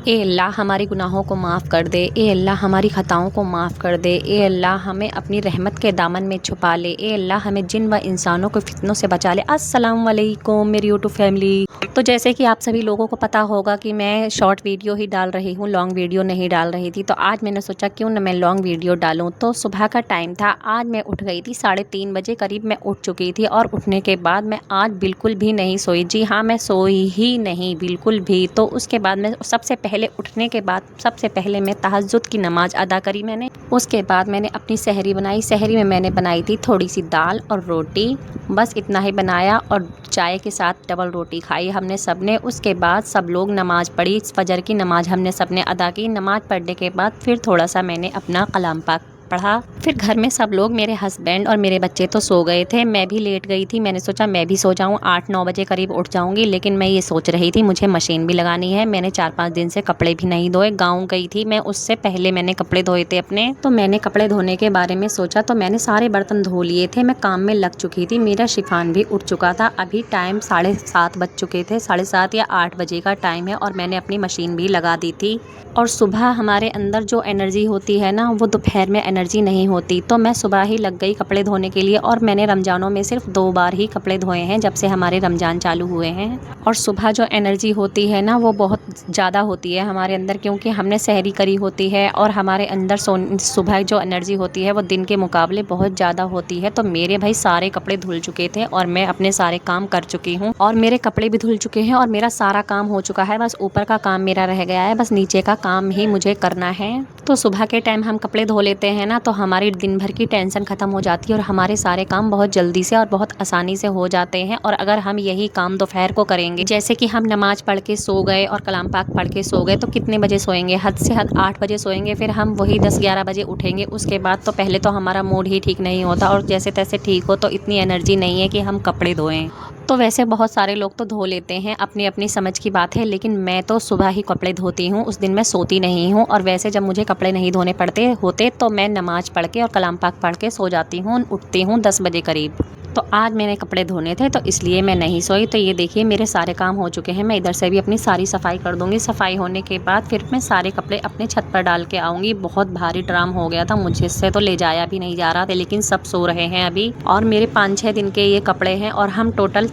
ए अल्लाह हमारे गुनाहों को माफ़ कर दे। ए अल्लाह हमारी ख़ताओं को माफ़ कर दे। ए अल्लाह हमें अपनी रहमत के दामन में छुपा ले। ए अल्लाह हमें जिन व इंसानों को फितनों से बचा ले। अस्सलाम वालेकुम मेरी यूट्यूब फैमिली। तो जैसे कि आप सभी लोगों को पता होगा कि मैं शॉर्ट वीडियो ही डाल रही हूँ, लॉन्ग वीडियो नहीं डाल रही थी। तो आज मैंने सोचा क्यों ना मैं लॉन्ग वीडियो डालूँ। तो सुबह का टाइम था, आज मैं उठ गई थी 3:30 बजे करीब मैं उठ चुकी थी। और उठने के बाद मैं आज बिल्कुल भी नहीं सोई। जी हाँ, मैं सोई ही नहीं बिल्कुल भी। तो उसके बाद मैं सबसे पहले उठने के बाद सबसे पहले मैं तहज्जुद की नमाज़ अदा करी मैंने। उसके बाद मैंने अपनी सहरी बनाई। सहरी में मैंने बनाई थी थोड़ी सी दाल और रोटी, बस इतना ही बनाया। और चाय के साथ डबल रोटी खाई हमने सब ने। उसके बाद सब लोग नमाज़ पढ़ी, फजर की नमाज़ हमने सब ने अदा की। नमाज़ पढ़ने के बाद फिर थोड़ा सा मैंने अपना कलाम पाक पढ़ा। फिर घर में सब लोग, मेरे हस्बैंड और मेरे बच्चे तो सो गए थे, मैं भी लेट गई थी। मैंने सोचा मैं भी सो जाऊं, 8-9 बजे करीब उठ जाऊंगी। लेकिन मैं ये सोच रही थी मुझे मशीन भी लगानी है। मैंने 4-5 दिन से कपड़े भी नहीं धोए। गाँव गई थी मैं, उससे पहले मैंने कपड़े धोए थे अपने। तो मैंने कपड़े धोने के बारे में सोचा तो मैंने सारे बर्तन धो लिए थे। मैं काम में लग चुकी थी, मेरा शिफान भी उठ चुका था। अभी टाइम 7:30 बज चुके थे, 7:30 या 8 बजे का टाइम है। और मैंने अपनी मशीन भी लगा दी थी। और सुबह हमारे अंदर जो एनर्जी होती है ना, वो दोपहर में एनर्जी नहीं होती। तो मैं सुबह ही लग गई कपड़े धोने के लिए। और मैंने रमज़ानों में सिर्फ 2 बार ही कपड़े धोए हैं जब से हमारे रमज़ान चालू हुए हैं। और सुबह जो एनर्जी होती है ना, वो बहुत ज़्यादा होती है हमारे अंदर, क्योंकि हमने सहरी करी होती है। और हमारे अंदर सुबह जो एनर्जी होती है वो दिन के मुकाबले बहुत ज़्यादा होती है। तो मेरे भाई सारे कपड़े धुल चुके थे और मैं अपने सारे काम कर चुकी हूँ। और मेरे कपड़े भी धुल चुके हैं और मेरा सारा काम हो चुका है। बस ऊपर का काम मेरा रह गया है, बस नीचे का काम ही मुझे करना है। तो सुबह के टाइम हम कपड़े धो लेते हैं ना, तो हमारी दिन भर की टेंशन ख़त्म हो जाती है और हमारे सारे काम बहुत जल्दी से और बहुत आसानी से हो जाते हैं। और अगर हम यही काम दोपहर को करेंगे, जैसे कि हम नमाज पढ़ के सो गए और कलाम पाक पढ़ के सो गए, तो कितने बजे सोएंगे? हद से हद 8 बजे सोएंगे। फिर हम वही 10-11 बजे उठेंगे। उसके बाद तो पहले तो हमारा मूड ही ठीक नहीं होता, और जैसे तैसे ठीक हो तो इतनी एनर्जी नहीं है कि हम कपड़े धोएं। तो वैसे बहुत सारे लोग तो धो लेते हैं, अपनी अपनी समझ की बात है। लेकिन मैं तो सुबह ही कपड़े धोती हूँ, उस दिन मैं सोती नहीं हूँ। और वैसे जब मुझे कपड़े नहीं धोने पड़ते होते तो मैं नमाज पढ़ के और कलाम पाक पढ़ के सो जाती हूँ। उठती हूँ 10 बजे करीब। तो आज मैंने कपड़े धोने थे तो इसलिए मैं नहीं सोई। तो ये देखिए मेरे सारे काम हो चुके हैं। मैं इधर से भी अपनी सारी सफाई कर दूंगी। सफाई होने के बाद फिर मैं सारे कपड़े अपने छत पर डाल के आऊँगी। बहुत भारी ड्राम हो गया था, मुझे से तो ले जाया भी नहीं जा रहा था, लेकिन सब सो रहे हैं अभी। और मेरे 5-6 दिन के ये कपड़े हैं। और हम टोटल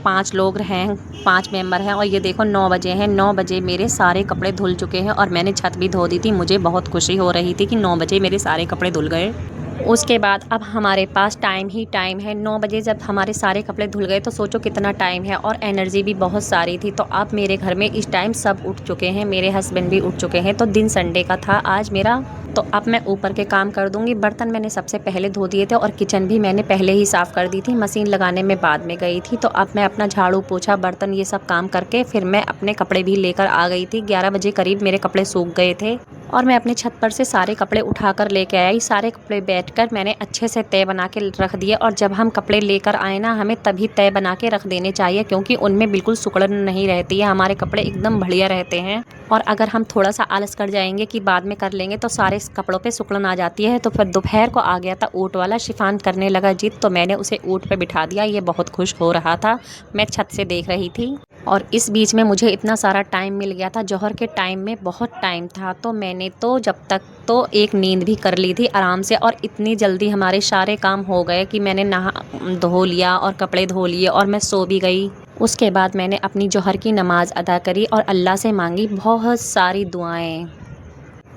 5 लोग हैं, 5 मेंबर हैं। और ये देखो 9 बजे हैं, 9 बजे मेरे सारे कपड़े धुल चुके हैं। और मैंने छत भी धो दी थी। मुझे बहुत खुशी हो रही थी कि 9 बजे मेरे सारे कपड़े धुल गए। उसके बाद अब हमारे पास टाइम ही टाइम है। 9 बजे जब हमारे सारे कपड़े धुल गए तो सोचो कितना टाइम है, और एनर्जी भी बहुत सारी थी। तो अब मेरे घर में इस टाइम सब उठ चुके हैं, मेरे हस्बैंड भी उठ चुके हैं। तो दिन संडे का था आज मेरा। तो अब मैं ऊपर के काम कर दूंगी। बर्तन मैंने सबसे पहले धो दिए थे और किचन भी मैंने पहले ही साफ़ कर दी थी। मशीन लगाने में बाद में गई थी। तो अब मैं अपना झाड़ू पोछा बर्तन ये सब काम करके फिर मैं अपने कपड़े भी लेकर आ गई थी। 11 बजे करीब मेरे कपड़े सूख गए थे। और मैं अपने छत पर से सारे कपड़े उठाकर लेके आई। सारे कपड़े बैठकर मैंने अच्छे से तय बना के रख दिए। और जब हम कपड़े लेकर आए ना, हमें तभी तय बना के रख देने चाहिए, क्योंकि उनमें बिल्कुल सिकुड़न नहीं रहती है। हमारे कपड़े एकदम बढ़िया रहते हैं। और अगर हम थोड़ा सा आलस कर जाएंगे कि बाद में कर लेंगे, तो सारे कपड़ों पे सिकुड़न आ जाती है। तो फिर दोपहर को आ गया था ऊँट वाला, शिफान करने लगा जिद। तो मैंने उसे ऊँट पे बिठा दिया। ये बहुत खुश हो रहा था, मैं छत से देख रही थी। और इस बीच में मुझे इतना सारा टाइम मिल गया था, जोहर के टाइम में बहुत टाइम था। तो मैंने तो जब तक तो एक नींद भी कर ली थी आराम से। और इतनी जल्दी हमारे सारे काम हो गए कि मैंने नहा धो लिया और कपड़े धो लिए और मैं सो भी गई। उसके बाद मैंने अपनी जोहर की नमाज़ अदा करी और अल्लाह से मांगी बहुत सारी दुआएं।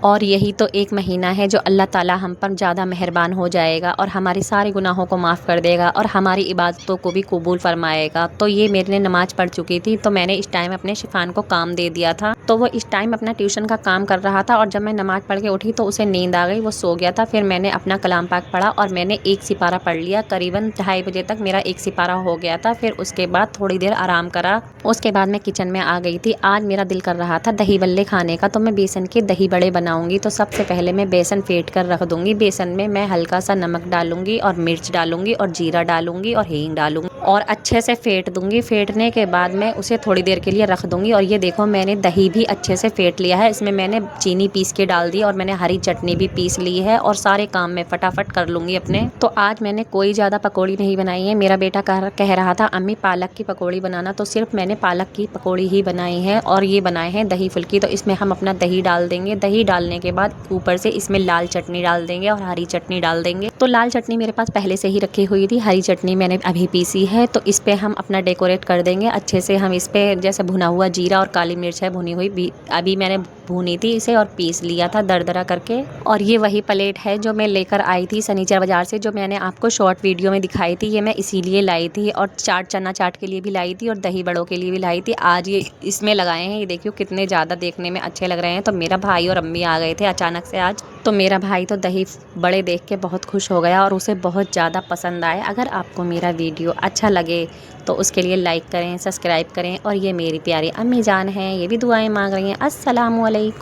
और यही तो एक महीना है जो अल्लाह ताला हम पर ज़्यादा मेहरबान हो जाएगा और हमारे सारे गुनाहों को माफ़ कर देगा और हमारी इबादतों को भी कबूल फरमाएगा। तो ये मेरे नमाज़ पढ़ चुकी थी, तो मैंने इस टाइम अपने शिफान को काम दे दिया था। तो वो इस टाइम अपना ट्यूशन का काम कर रहा था। और जब मैं नमाज़ पढ़ के उठी तो उसे नींद आ गई, वो सो गया था। फिर मैंने अपना कलाम पाक पढ़ा और मैंने 1 सिपारा पढ़ लिया। करीबन 2:30 बजे तक मेरा 1 सिपारा हो गया था। फिर उसके बाद थोड़ी देर आराम करा। उसके बाद मैं किचन में आ गई थी। आज मेरा दिल कर रहा था दही बल्ले खाने का, तो मैं बेसन के दही बड़े बनाऊंगी। तो सबसे पहले मैं बेसन फेंट कर रख दूंगी। बेसन में मैं हल्का सा नमक डालूंगी और मिर्च डालूंगी और जीरा डालूंगी और हींग डालूंगी और अच्छे से फेंट दूंगी। फेंटने के बाद मैं उसे थोड़ी देर के लिए रख दूंगी। और ये देखो मैंने दही भी अच्छे से फेंट लिया है। इसमें मैंने चीनी पीस के डाल दी और मैंने हरी चटनी भी पीस ली है और सारे काम मैं फटाफट कर लूँगी अपने। तो आज मैंने कोई ज़्यादा पकौड़ी नहीं बनाई है। मेरा बेटा कह रहा था अम्मी पालक की पकौड़ी बनाना, तो सिर्फ मैंने पालक की पकौड़ी ही बनाई है। और ये बनाए हैं दही फुल्की। तो इसमें हम अपना दही डाल देंगे। दही डालने के बाद ऊपर से इसमें लाल चटनी डाल देंगे और हरी चटनी डाल देंगे। तो लाल चटनी मेरे पास पहले से ही रखी हुई थी, हरी चटनी मैंने अभी पीसी है। तो इस पे हम अपना डेकोरेट कर देंगे अच्छे से। हम इस पे जैसे भुना हुआ जीरा और काली मिर्च है भुनी हुई, अभी मैंने भुनी थी इसे और पीस लिया था दरदरा करके। और ये वही प्लेट है जो मैं लेकर आई थी सनीचर बाजार से, जो मैंने आपको शॉर्ट वीडियो में दिखाई थी। ये मैं इसीलिए लाई थी और चना चाट के लिए भी लाई थी और दही बड़ों के लिए भी लाई थी। आज ये इसमें लगाए हैं, ये देखियो कितने ज़्यादा देखने में अच्छे लग रहे हैं। तो मेरा भाई और अम्मी आ गए थे अचानक से आज। तो मेरा भाई तो दही बड़े देख के बहुत खुश हो गया और उसे बहुत ज़्यादा पसंद आए। अगर आपको मेरा वीडियो अच्छा लगे तो उसके लिए लाइक करें, सब्सक्राइब करें। और ये मेरी प्यारी अम्मी जान हैं, ये भी दुआएं मांग रही हैं। अस्सलामु अलैकुम।